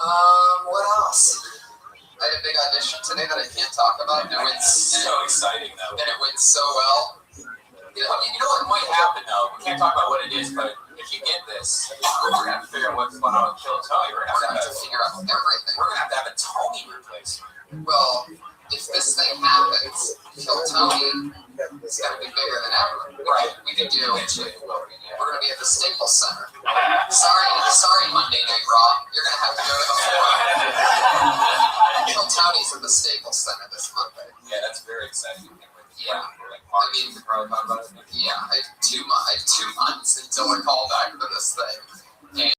What else? I had a big audition today that I can't talk about. And it went so exciting, though. And it went so well. You know what might happen, though? We can't talk about what it is, but if you get this, we're going to have to figure out what's going on with Kill Tony. We're going to have to figure out everything. We're going to have a Tony replacement. Well, if this thing happens, Kill Tony is going to be bigger than ever. Right. We could do. We're going to be at the Staples Center. Sorry, Monday Night Raw. You're going to have to go to the Forum. Kill Tony's at the Staples Center this Monday. Yeah, that's very exciting. Yeah. I mean, yeah, I have 2 months until I call back for this thing. And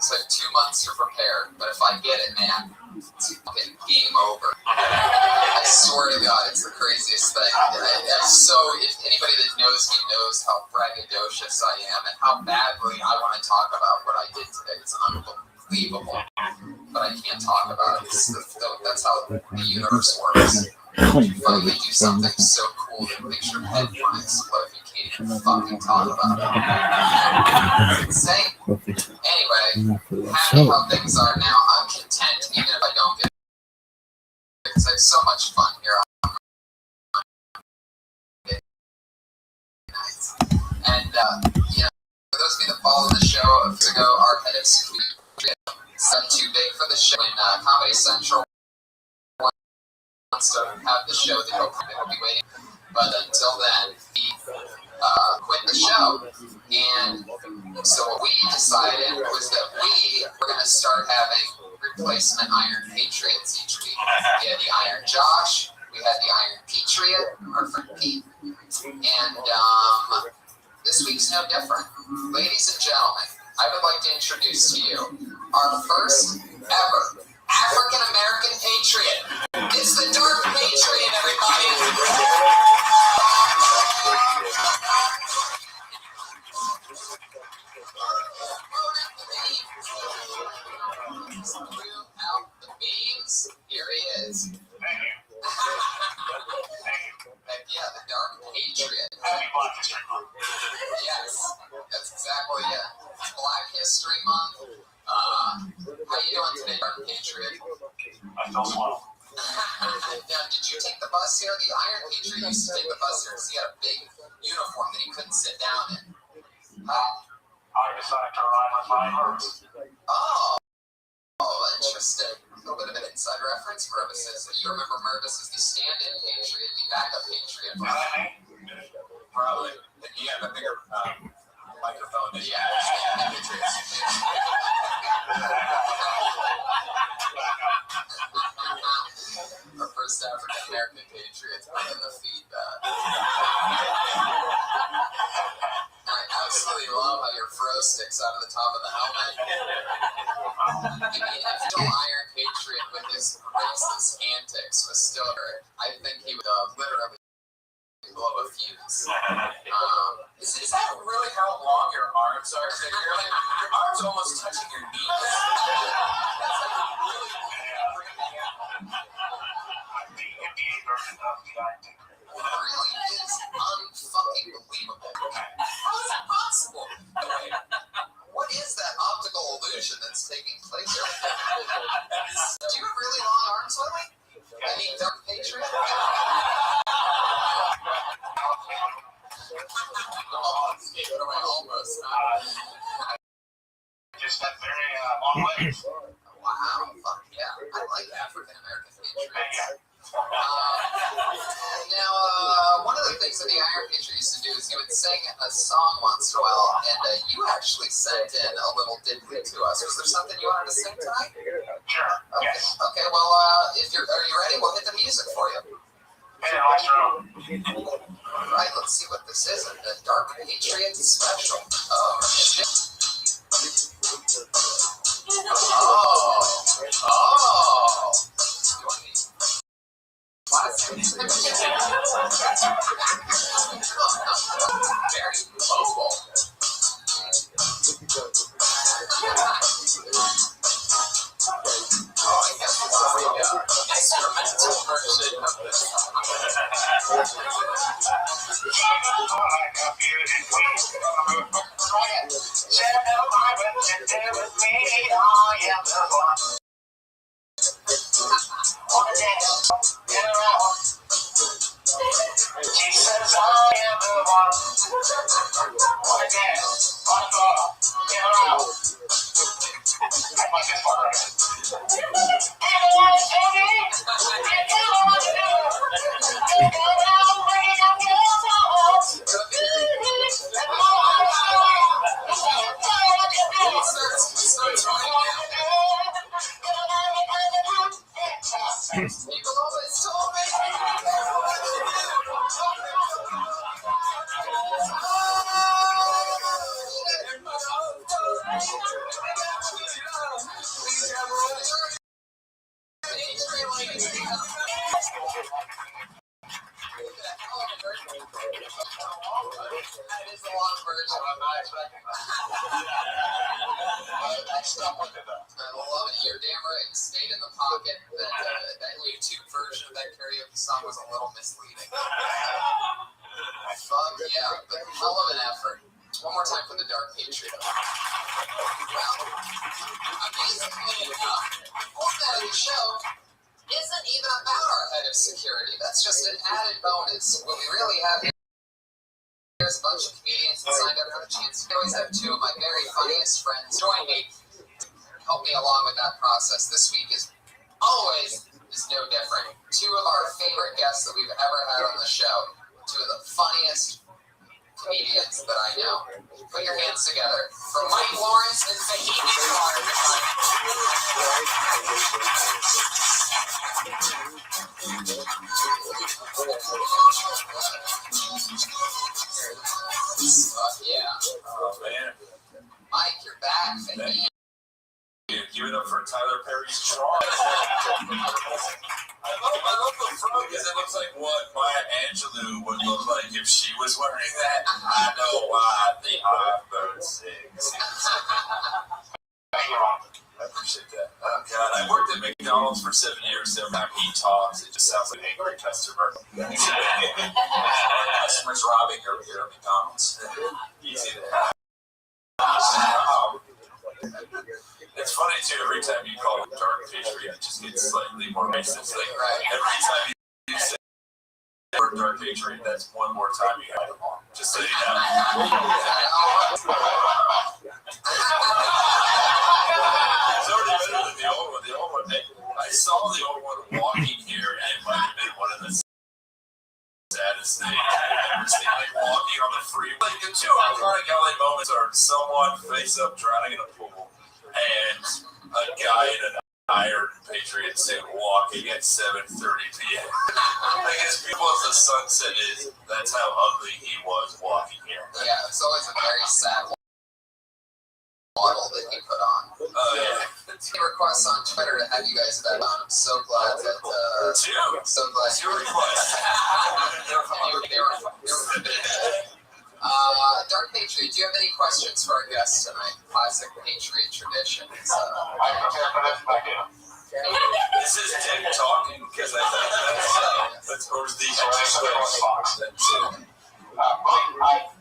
so I have 2 months to prepare. But if I get it, man, it's fucking game over. I swear to God, it's the craziest thing. So if anybody that knows me knows how braggadocious I am and how badly I want to talk about what I did today. It's unbelievable. But I can't talk about it. That's how the universe works. You finally do something so cool that makes your head want to explode. You can't even fucking talk about it. It's insane. Anyway, happy how things are now. I'm content even if I don't get it. Because I have so much fun here on nights. And, for those of you that follow the show, a few ago, our head of security said too big for the show in Comedy Central. To have the show, they will be waiting. But until then, he quit the show. And so what we decided was that we were going to start having replacement Iron Patriots each week. We had the Iron Josh, we had the Iron Patriot, our friend Pete. And this week's no different. Ladies and gentlemen, I would like to introduce to you our first ever African-American patriot. It's the Dark Patriot, everybody. Out the beams. Here he is. Heck yeah, the Dark Patriot. Yes, that's exactly it. It's Black History Month. How you doing today, Dark Patriot? I feel swell. Now, did you take the bus here? The Iron Patriot used to take the bus here because he had a big uniform that he couldn't sit down in. I decided to ride with my horse. Oh, interesting. A little bit of an inside reference, Mervis. You remember Mervis as the stand-in Patriot, the backup Patriot. Probably. You have a bigger microphone than you Our first African-American Patriots under the feedback. I absolutely love how your fro sticks out of the top of the helmet. I mean, if still Iron Patriot with his racist antics was still hurt, I think he would literally blow a fuse. Is that really how long your arms are? Your arms are almost touching your knees. That's like really The NBA version of the acting. It really is unfucking believable. How is that possible? What is that optical illusion that's taking place right now? Do you have really long arms, Willie? I mean, Dark Patriot? Almost. Just that very long legs. Wow, fuck yeah. I like African American Patriots. Now, one of the things that the Iron Patriot used to do is he would sing a song once in a while, and you actually sent in a little diddly to us. Was there something you wanted to sing tonight? Sure. Okay. Yes. Okay. Well, are you ready? We'll hit the music for you. Yeah, let's roll. All right. Let's see what this is. The Dark Patriot special. Oh shit. Oh. Very mobile. I guess the instrumental version of this. Said no, I went to with me. I am the one. She says I am the one. Wanna dance on the floor. Get around. I like this part right here. People always told me. That is a long version. I'm not expecting that. I love it. You're damn right. Stayed in the pocket. That YouTube version of that karaoke song was a little misleading. Fuck yeah, but hell of an effort. One more time for the Dark Patriot. Well, amazingly enough, the format of the show isn't even about our head of security. That's just an added bonus. What we really have here is a bunch of comedians that signed up for the chance. I always have two of my very funniest friends join me, help me along with that process. This week is no different. Two of our favorite guests that we've ever had on the show. Two of the funniest comedians that I know. Put your hands together for Mike Lawrence and Fahim Clark. Yeah. Oh, man. Mike, you're back. Fahim. Give it up for Tyler Perry's Tron. I love the front because it looks like what Maya Angelou would look like if she was wearing that. I know why the iPhone 6. I appreciate that. Oh, God. I worked at McDonald's for 7 years. Every time he talks, it just sounds like an angry customer. Customers robbing over here at McDonald's. Easy to have. It's funny too. Every time you call it Dark Patriot, it just gets slightly more racist. Like every time you say the word Dark Patriot, that's one more time you have them on. Just so you know. It's already better than the old one. The old one, I saw the old one walking here, and it might have been one of the saddest things I've ever seen. Like walking on the freeway. Like the two iconic LA moments are someone face up drowning in a pool, and a guy in an Iron Patriot suit walking at 7:30 p.m. Like as beautiful as the sunset is, that's how ugly he was walking here. Yeah, it's always a very sad model that he put on. Oh yeah. He requests on Twitter to have you guys back on. I'm so glad that. So glad Two requests. they were Dark Patriot, do you have any questions for our guests tonight? Classic Patriot traditions. I prepare for this, but I do. This is Dick talking because I think that's towards the I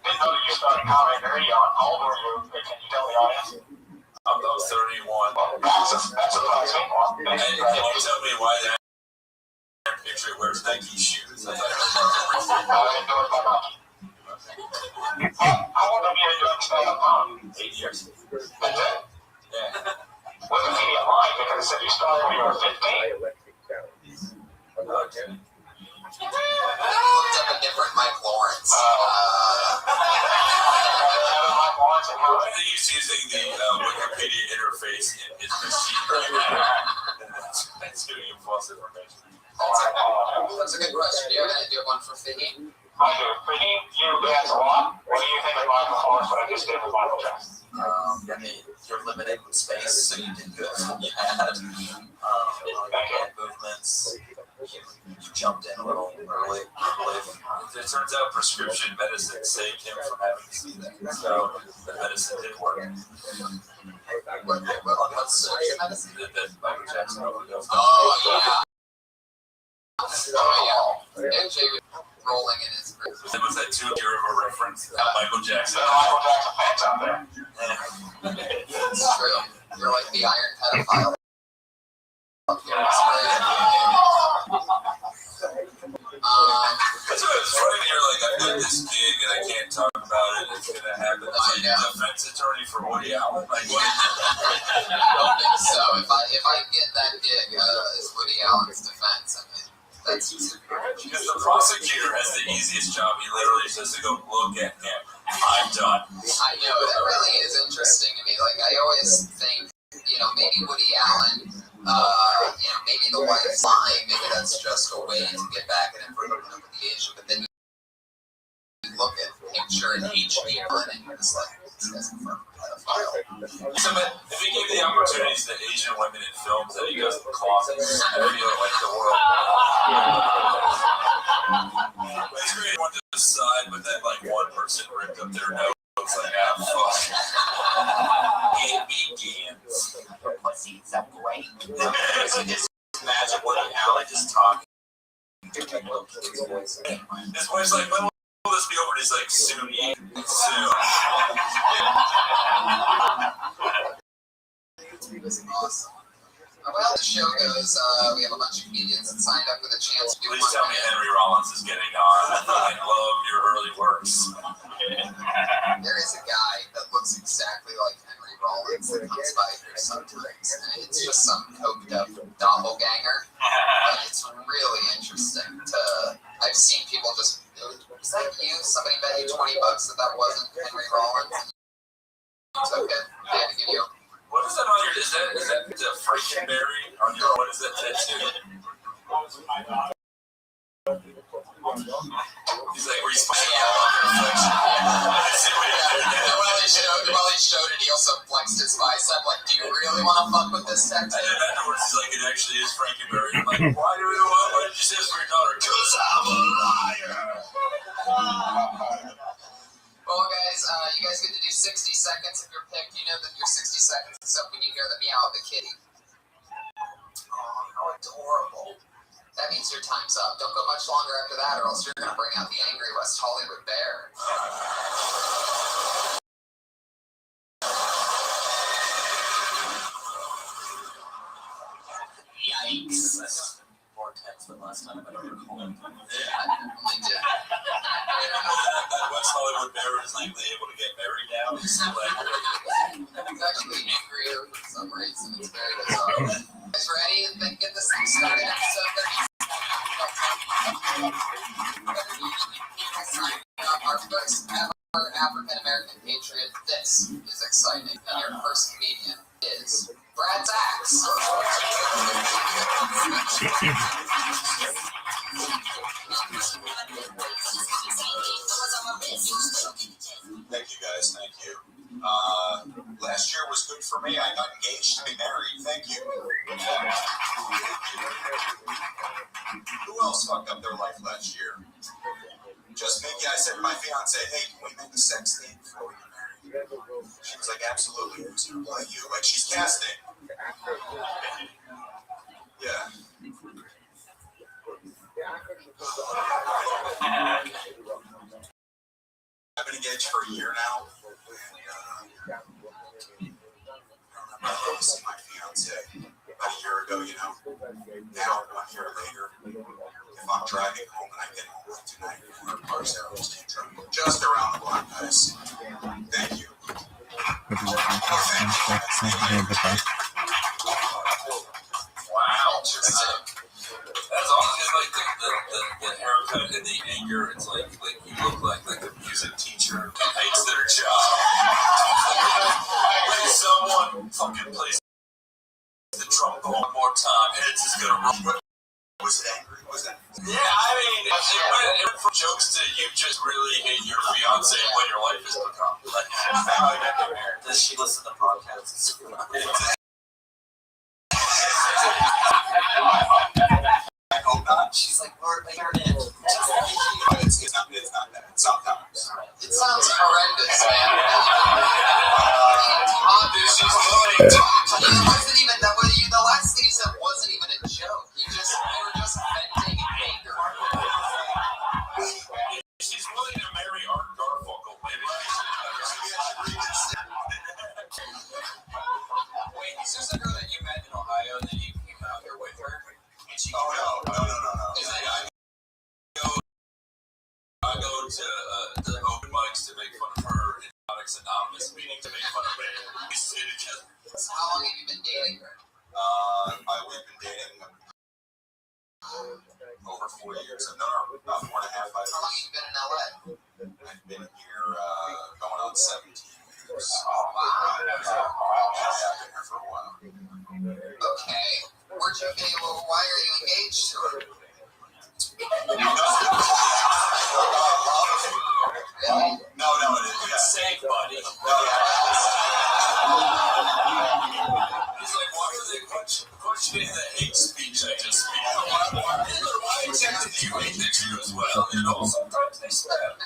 didn't know that you started comedy very young. How old were you? Can you tell the audience? I'm 31. That's surprising. And can you tell me why that Patriot wears Nike shoes? I thought I didn't know it about much. How long have you been doing stand-up? 8 years. That's it? Yeah. Wikipedia lied because it said you started when you were 15. Okay. I looked up a different Mike Lawrence. I think he's using the Wikipedia interface in his machine right now. It's doing him false information. That's a good question. Do you have one for Fahim? I do. Fahim, you dance a lot. What do you think of Michael Lawrence, what I just did with Michael Jackson? I mean, you're limited with space, so you did good. You had hand movements. You jumped in a little early. It turns out prescription medicine saved him from having to see that. So the medicine did work. What's the medicine? That Michael Jackson overdosed. Oh, yeah. And Jay was rolling in his grip. It was that 2 year of a reference. Michael Jackson. There are Michael Jackson fans out there. It's true. You're like the iron pedophile. is gonna happen? I Like know. defense attorney for Woody Allen? Like what? I don't think so. If I get that gig as Woody Allen's defense, I mean, that's Because the prosecutor has the easiest job. He literally just has to go look at him. I'm done. I know, that really is interesting to me. Like, I always think, maybe Woody Allen, maybe the wife's lying, maybe that's just a way to get back at him for hooking up with the Asian, but then you look at picture and HBO and you're just like, this guy's a fucking pedophile. So, but if he gave the opportunities to Asian women in films that he goes in the closet, I feel like the world. It's great one to decide, but then like one person ripped up their nose. It's like, fuck. It begins. Your pussy is a great. Just imagine Woody Allen just talking. His wife's like, when will this be over? He's like, soon. Awesome. Well, the show goes, we have a bunch of comedians that signed up with a chance to do Please tell me Henry Rollins is getting on. I love your early works. There is a guy that looks exactly like Henry Rollins that comes by here sometimes, and it's just some coked up doppelganger, but it's really interesting I've seen people just, is that you? Somebody bet you $20 that wasn't Henry Rollins? It's okay, I had to give you. What is that on your, is that the Frankenberry on your, what is that tattoo? He's like, were you supposed to While he showed it, he also flexed his bicep, like, do you really want to fuck with this tattoo? And then afterwards, he's like, it actually is Frankenberry. I'm like, why did you say this for your daughter? Because I'm a liar. Well, guys, you guys get to do 60 seconds if you're picked. You know that your 60 seconds is up when you hear the meow of the kitty. Oh, how adorable. That means your time's up. Don't go much longer after that, or else you're going to bring out the angry West Hollywood bear. Yikes. More tense than last time, I don't recall. Yeah, I definitely did. West Hollywood bear is legally able to get married now. It's actually angrier for some reason. It's very bizarre. Guys ready? And then get this thing started. Our first ever African-American patriot. This is exciting. And your first comedian is Brad Sachs. Thank you, guys. Thank you. Last year was good for me. I got engaged to be married. Thank you. Who else fucked up their life last year? Just me. Yeah, I said to my fiance, hey, can we make a sex thing before we get married? She was like, absolutely. I was going to apply you. Like, she's casting. Yeah. I've been engaged for a year now, and I love to see my fiance about a year ago, Now, 1 year later, if I'm driving home and I get home late tonight, our car's there, just around the block, guys. Thank you. Wow. That's awesome. It's like the haircut and the anger. It's like you look like a music teacher who hates their job. When someone fucking plays the trombone one more time, and it's just gonna run. Was it angry? Was that? Yeah, I mean, it went from jokes to you just really hate your fiance and what your life has become. Like, Does she listen to podcasts? I hope not. She's like, we're internet. It's not that. Sometimes. It sounds horrendous, man. She's loading. It wasn't even that. The last thing he said wasn't even a joke. They were just venting anger. She's willing to marry Art Garfunkel, maybe. Wait, is this a girl that you met in Ohio that you came out here with her? And she No. I go to the open mics to make fun of her. stay together. So how long have you been dating her? We've been dating over 4 years. I've known her about 4.5, 5 years. How long have you been in LA? I've been here going on 17 years. Oh, wow. Yeah, I've been here for a while. Okay. Where'd you be? Well, why are you engaged to her? Really? No, it is. Yeah. Say, buddy. No, He's like, why are they questioning the hate speech I just made? Why exactly do you hate the Jew as well? You know, sometimes they snap. No,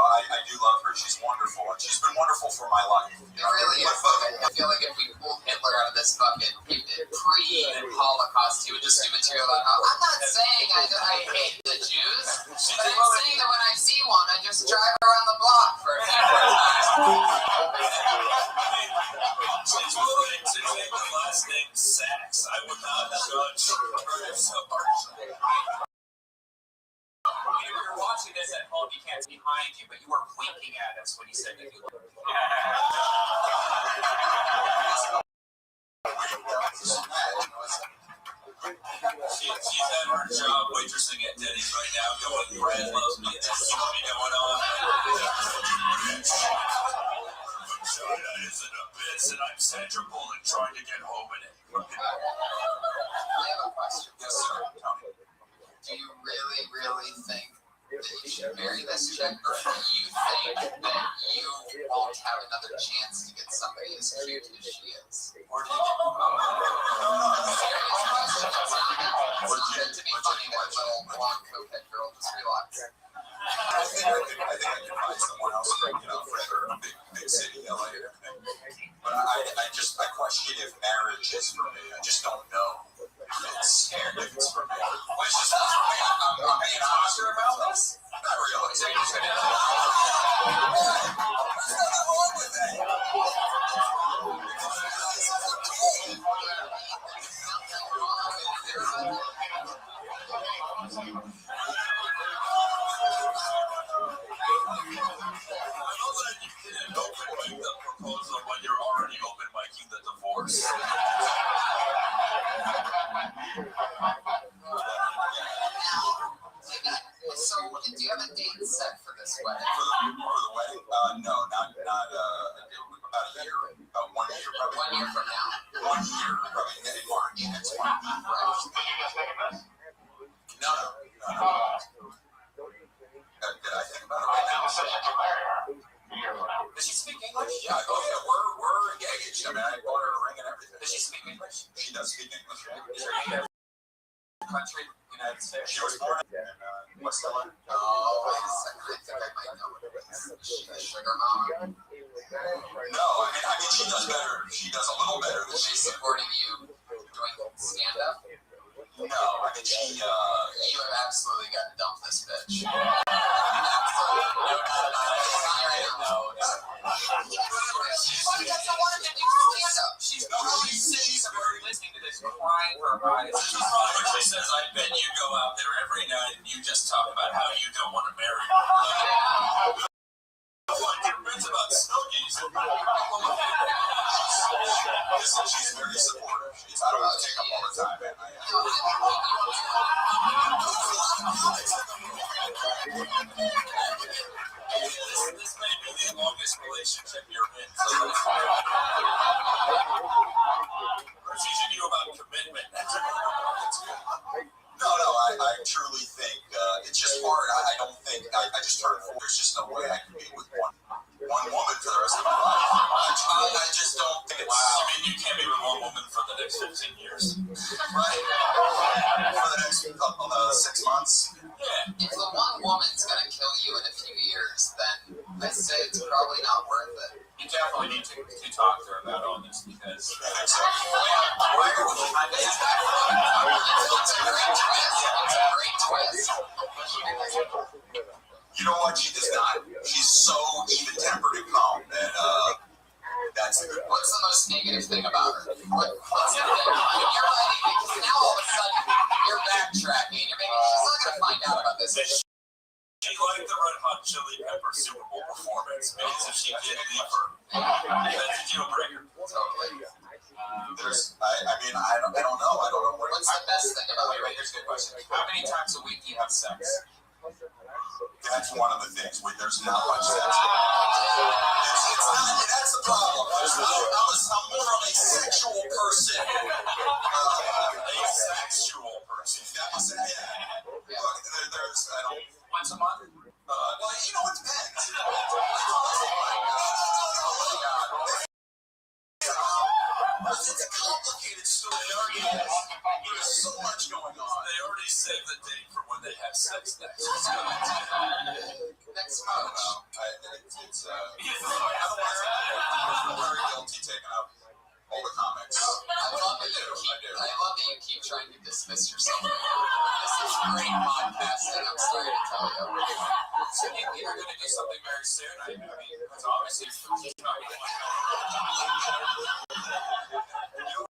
I do love her. She's wonderful, and she's been wonderful for my life. It really is. I feel like if we pulled Hitler out of this bucket, pre-Holocaust, he would just do material about how I'm not saying I hate the Jews, but I'm saying that when I see one, I just drive around the block for a few She's willing to take the last name Sachs. I would not judge her so harshly. If you're watching this at home, you can't see behind you, but you were winking at us when you said that you looked. She's at her job waitressing at Denny's right now, going, Brad loves me, that's me going on. China is an abyss, and I'm Sandra Bullock trying to get home in it. I have a question. Yes, sir. Tony. Do you really think that you should marry this chick, or do you think that you won't have another chance to get somebody as cute as she is? Where do you get Serious question. It's not meant to be funny, that little blonde cokehead girl. Just relax. I think I could find someone else, for a big city, LA, and everything. But I question if marriage is for me. I just don't know if it's for me. Which is not for me. I'm being honest about this. Not really. So you're just gonna There's nothing wrong with that. open the proposal when you're already open miking the divorce? So, do you have a date set for this wedding? For the wedding? No, not about a year. About 1 year, probably. 1 year from now. 1 year, probably in March. Next month. No. Did I think about it right now? Does she speak English? Yeah, we're engaged. I mean, I bought her a ring and everything. Does she speak English? She does speak English. Is her native country United States? She was born in West LA. Oh, wait a second. I think I might know what it is. Is she a sugar mama? No, I mean, she does better. She does a little better than Is she she did. supporting you doing stand-up? No, I mean, she, You have absolutely got to dump this bitch. Absolutely. No doubt about it. I already know. She doesn't want to do stand-up. She's probably sitting somewhere listening to this crying for her eyes. She probably says, I bet you go out there every night and you just talk about how you don't want to marry her. I want to get rich about snuggies. she's very supportive. I don't want to take up all the time, man. This may be the longest relationship you're in. So we're teaching you about commitment. No, I truly think it's just hard. I don't think, I just turned 4. There's just no way I can be with one woman for the rest of my life. I just don't think it's... Wow. You mean you can't be with one woman for the next 15 years? Right. For the next 6 months. Yeah. If the one woman's going to kill you in a few years, then I say it's probably not worth it. You definitely need to talk to her about all this because It's a great twist. You know what? She does not. She's so even-tempered and calm that that's the good part. What's the most negative thing about her? What's the thing? You're letting, because now all of a sudden you're backtracking. You're making. She's not going to find out about this. She liked the Red Hot Chili Pepper Super Bowl performance because if she did leave her That's a deal breaker. Totally. I don't know. I don't know what. What's the best thing about it? Wait, here's a good question. How many times a week do you have sex? That's one of the things. There's not much sex. It's not. That's the problem. I'm more of a sexual person. A sexual person. That was it. Yeah. Look, there's. I don't. Once a month? Well, you know, it depends. It's a complicated story. There's so much going on. They already saved the date for when they have sex next. Next I don't month. know. It's I'm very guilty taking up all the comics. I love that you keep trying to dismiss yourself. This is great podcasting, I'm sorry to tell you. So you're going to do something very soon. I mean, because obviously You know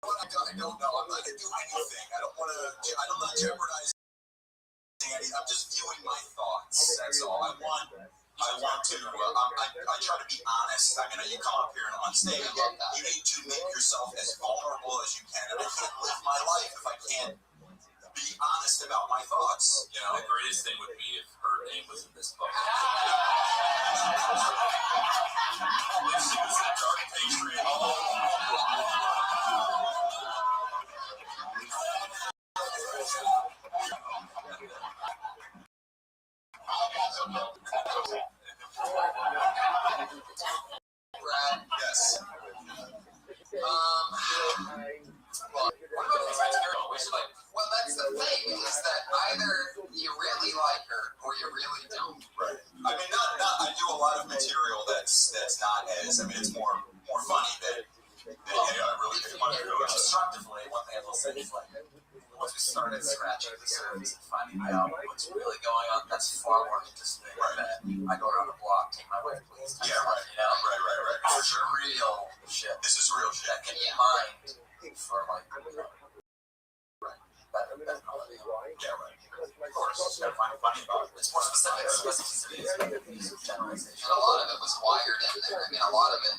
what? I don't know. I'm not going to do anything. I'm not jeopardizing anything. I'm just viewing my thoughts. That's all. I want to. I try to be honest. I mean, you come up here and on stage, you need to make yourself as vulnerable as you can. And I can't live my life if I can't be honest about my thoughts. You know, the greatest thing would be if her name was in this book. If she was the Dark Patriot. Brad, Yes. well, that's the thing, is that either you really like her or you really don't. Right. I mean, I do a lot of material that's not as. I mean, it's more funny than I really think about it. Constructively, one thing I will say is like, once we started scratching the surface and finding out what's really going on, that's far more interesting than I go around the block, take my wife, please. Yeah, right. You know, Right. for sure, real shit. This is real shit. That can be mined for like, better quality. Yeah, right. Of course, you gotta find it funny about it. It's more specific, generalization. And a lot of it was wired in there. I mean, a lot of it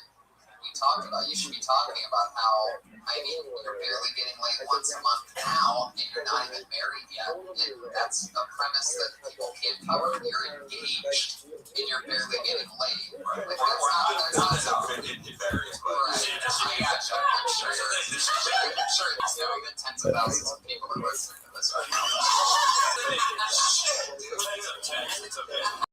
we talked about. You should be talking about how, I mean, you're barely getting laid once a month now, and you're not even married yet. And that's a premise that people can't cover. You're engaged, and you're barely getting laid. Right. Like, that's not It varies, but right. I'm sure it's knowing that tens of thousands of people are listening to this right now. shit, dude. It's okay.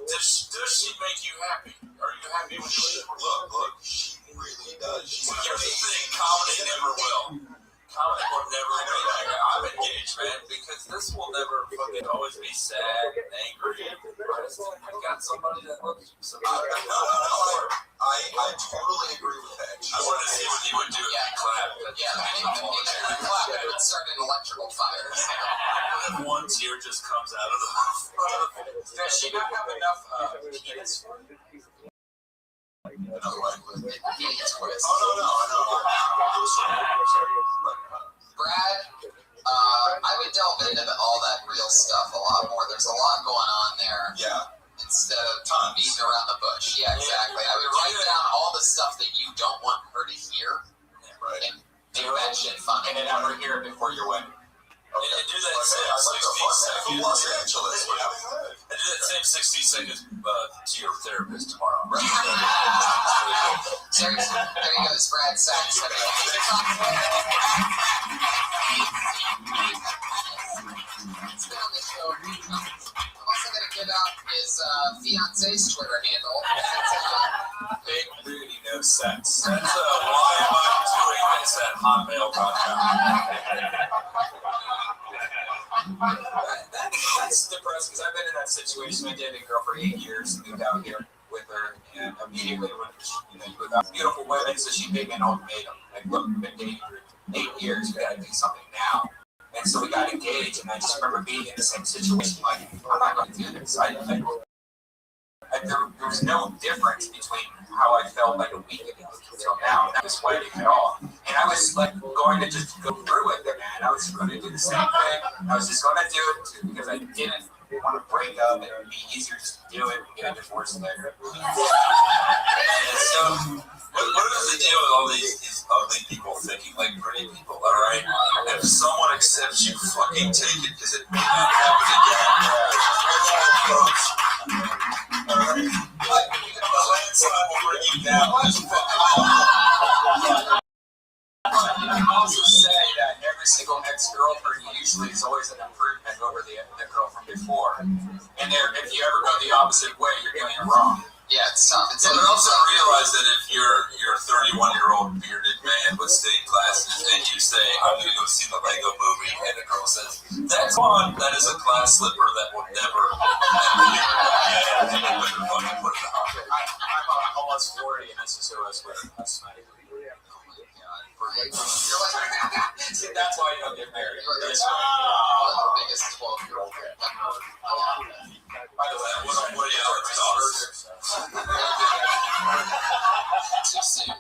Does she make you happy? Are you happy with her? Look, she really does. She's Here's the thing, comedy never will. Comedy will never make me. I'm engaged, man, because this will never fucking always be sad and angry. I've got somebody that loves you. I totally agree with that. I want to see what you would do if you clapped. Yeah, I mean, if you clap, it would start an electrical fire. If one tear just comes out of the does she not have enough penis for you? No, like, Penis twist. oh, no. Brad, I would delve into all that real stuff a lot more. There's a lot going on there. Yeah. Instead of beating around the bush. Yeah, exactly. I would write down all the stuff that you don't want her to hear. Right. And make that shit funny. And then never hear it before your wedding. And do that same 60 seconds. Los Angeles. And do that same 60 seconds to your therapist tomorrow. Seriously, there he goes, Brad Sachs. It's been on the show. I'm also going to give out his fiance's Twitter handle. Big booty, no sex. That's why am I doing this at hotmail.com. That's depressing because I've been in that situation. I dated a girl for 8 years, moved out here with her, and immediately when you got beautiful women, so she made me an ultimatum. Like, look, we've been dating for 8 years, we gotta do something now. And so we got engaged, and I just remember being in the same situation, like, I'm not gonna do this. There was no difference between how I felt like a week ago until now. That was wedding at all. And I was like going to just go through with it, man. I was going to do the same thing. I was just going to do it because I didn't want to break up, and it would be easier just to do it and get a divorce later. So, what is the deal with all these ugly people thinking like pretty people? All right, if someone accepts you, fucking take it because it may not happen again. All right, the landslide will bring you down. Just fucking. You can also say that every single ex-girlfriend usually is always an improvement over the girl from before. And if you ever go the opposite way, you're doing it wrong. Yeah, it's tough. But also realize that if you're a 31-year-old bearded man with state glasses and you say, I'm going to go see the Lego movie, and the girl says, that's fun, that is a glass slipper that will never happen here. Yeah, you better fucking put it on. I'm almost 40, and this is who I was with last night. See, that's why you don't get married. You're the biggest 12-year-old ever. By the way, what are you out of Too soon.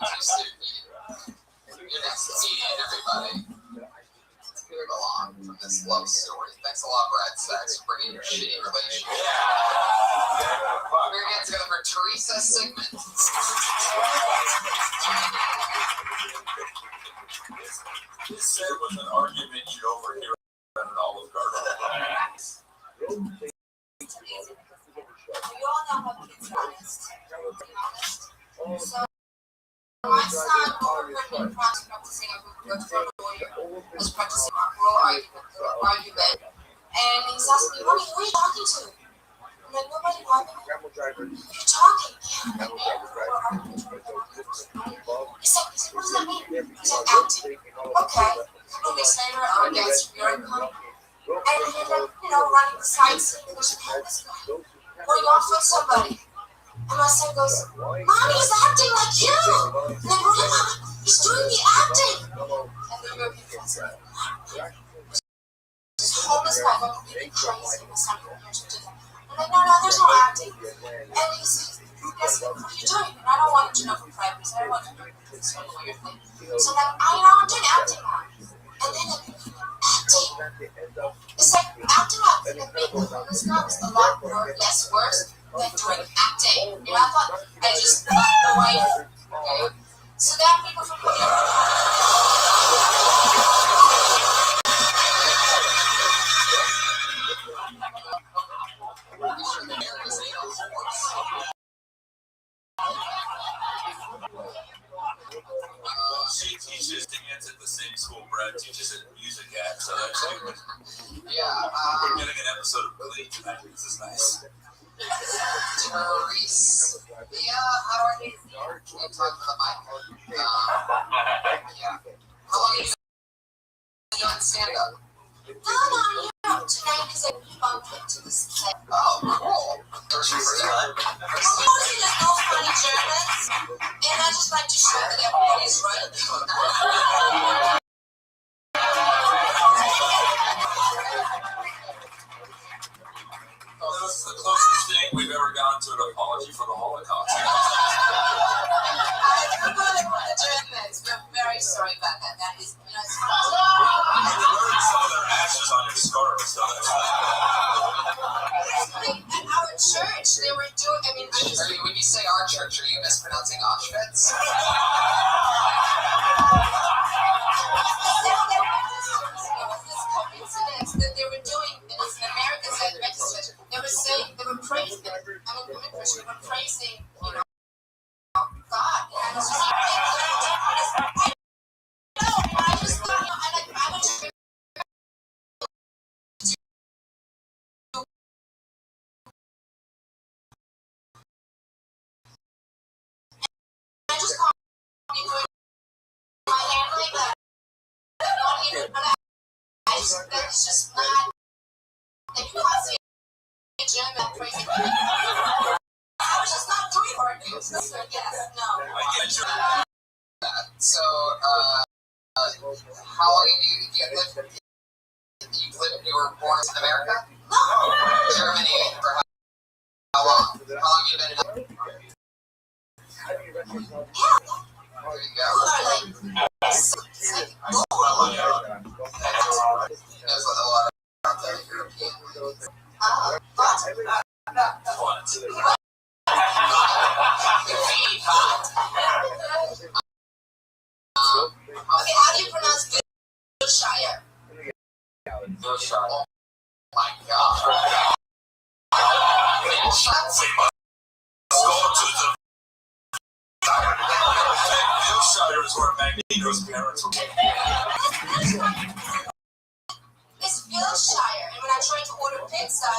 You're next to meeting everybody. Let's move along from this love story. Thanks a lot, Brad Sachs, for bringing your shitty relationship. We're going to get together for Teresa Sigmund. This said was an argument you'd overhear at an Olive Garden. We all know how kids are honest. So my son overheard me practicing a lawyer, was practicing a oral argument, and he's asking me, Mommy, who are you talking to? I'm like, nobody, Mommy. You're talking. He said, what does that mean? He said, acting. Okay. A couple of weeks later, our dad's bureau come, and he ended up, running the sightseeing. There's this guy going off with somebody. And my son goes, Mommy, he's acting like you. And then he's doing the acting. And the European friend said, this homeless guy got completely crazy. My son compares to them. I'm like, no, there's no acting. And he says, what are you doing? And I don't want him to know from private reasons. I don't want him to know this sort of weird thing. So I'm like, I'm doing acting now. And then acting. It's like acting like being a homeless guy was a lot less worse than doing acting. I thought I just the way. Okay? So there are people from She teaches dance at the same school Brad teaches at music at, so that's good. Yeah, We're getting an episode of Glee tonight. This is nice. Teresa. Yeah, how are you? Can you talk to the mic? Yeah. How long have you been doing stand-up? Tonight is a bump into this play. Oh, cool. What's your first time? Mostly there's no funny Germans, and I just like to show that everybody's right. That was the closest thing we've ever gotten to an apology for the Holocaust. We're very sorry about that. That is, it's You learned some of their ashes on your scarf, so that's like at our church, they were doing, When you say our church, are you mispronouncing Auschwitz? Coincidence that they were doing in America's Adventist. They were saying, they were praising, Christian, they were praising, God. And it's just, I just thought, I would just call me doing my hand like that. Not even, but that's just not. If you want to see a gym that crazy, I was just not doing it. So yes, no. So, how long have you lived? You were born in America? No. Germany for how long? How long have you been in? Yeah. There you go. There's a lot of European. What? What? Okay, how do you pronounce Wiltshire? Wiltshire. Oh my god. Wiltshire is where Magneto's parents were. It's Wiltshire, and when I try to order pizza,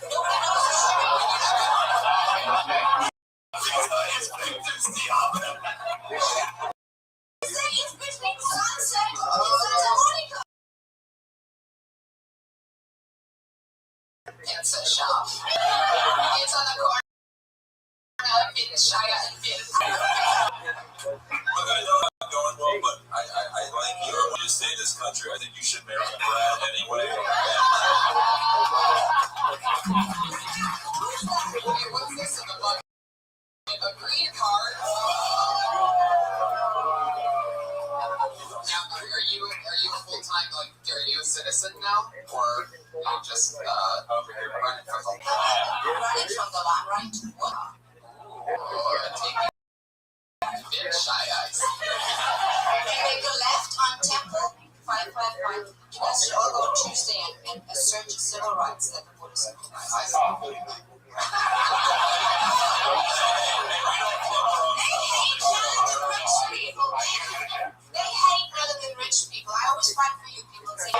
nobody knows the it's between Sunset and Santa Monica. It's a shop. It's on the corner of Wiltshire and Wiltshire. Look, I know I'm going well, but I like you. I want you to stay in this country. I think you should marry Brad anyway. Hey, what's this in the bucket? A green card? Now, are you a full-time, like, are you a citizen now? Or are you just over here running from the law? Running from the lot, right? What? Or taking Wiltshire? Make a left on Temple 555. That's all go Tuesday and search civil rights like a motorcycle. They hate rather than rich people. I always fight for you people. Say,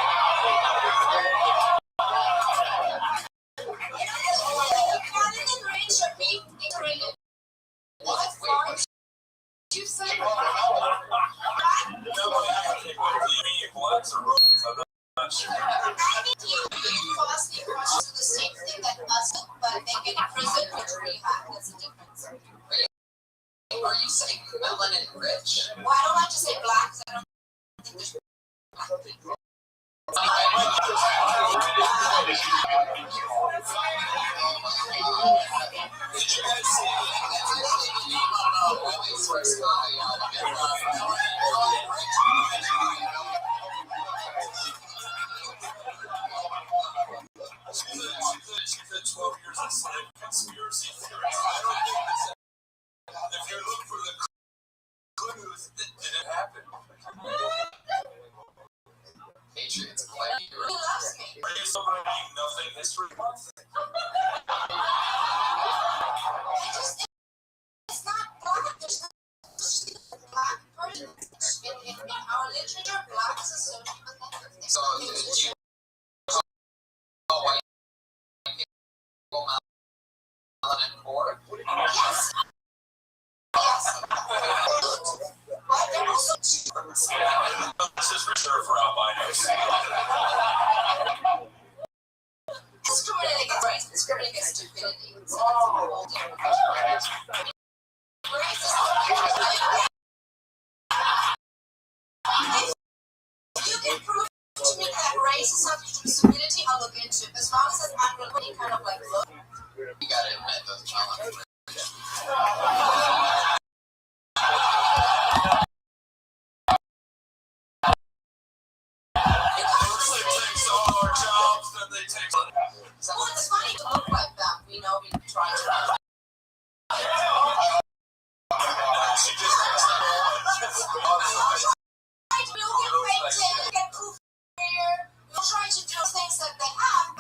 rather than rich or being integrated. What? You say? Do you mean blacks or roses? I'm not sure. I think you falsely crushed to the same thing that us, but they get in prison or rehab. That's the difference. Are you saying melanin rich? Well, I don't like to say black because I don't think there's black people. Did you guys see she's a 12 years of slave conspiracy theorist. I don't think this. If you look for the clues, it didn't happen. Patriots play. He loves me. Are you celebrating nothing history month? It's not black. There's no black person. In our literature, black is associated with everything. So, did you call white people melanin poor? Yes. Yes. But they're also This is reserved for albinos. discriminating against race, discriminating against stupidity. So that's a whole different question. Race is if you can prove to me that race is something to do with stupidity, I'll look into it. As long as it's not really kind of like look. You gotta admit those melanin